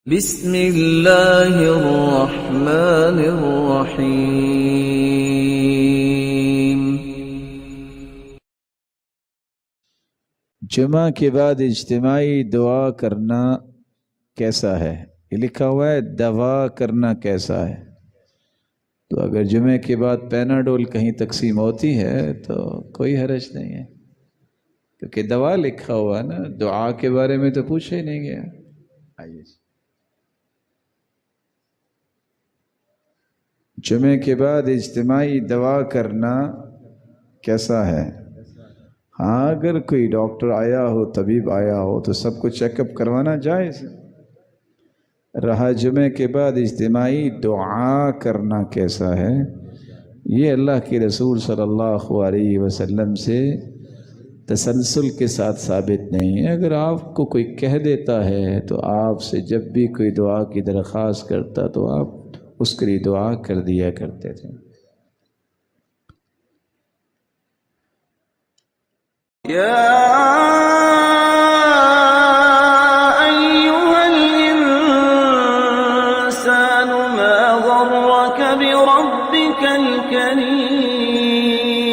بسم اللہ الرحمن الرحیم۔ جمعہ کے بعد اجتماعی دعا کرنا کیسا ہے؟ یہ لکھا ہوا ہے دوا کرنا کیسا ہے، تو اگر جمعے کے بعد پیناڈول کہیں تقسیم ہوتی ہے تو کوئی حرج نہیں ہے، کیونکہ دوا لکھا ہوا ہے نا، دعا کے بارے میں تو پوچھا ہی نہیں گیا۔ آئیے، جمعے کے بعد اجتماعی دعا کرنا کیسا ہے؟ ہاں، اگر کوئی ڈاکٹر آیا ہو، طبیب آیا ہو تو سب کو چیک اپ کروانا جائز ہے۔ رہا جمعے کے بعد اجتماعی دعا کرنا کیسا ہے، یہ اللہ کے رسول صلی اللہ علیہ وسلم سے تسلسل کے ساتھ ثابت نہیں ہے۔ اگر آپ کو کوئی کہہ دیتا ہے تو آپ سے جب بھی کوئی دعا کی درخواست کرتا تو آپ اس کے لیے دعا کر دیا کرتے تھے۔ یا ایھا الانسان ما غرک بربک الکریم۔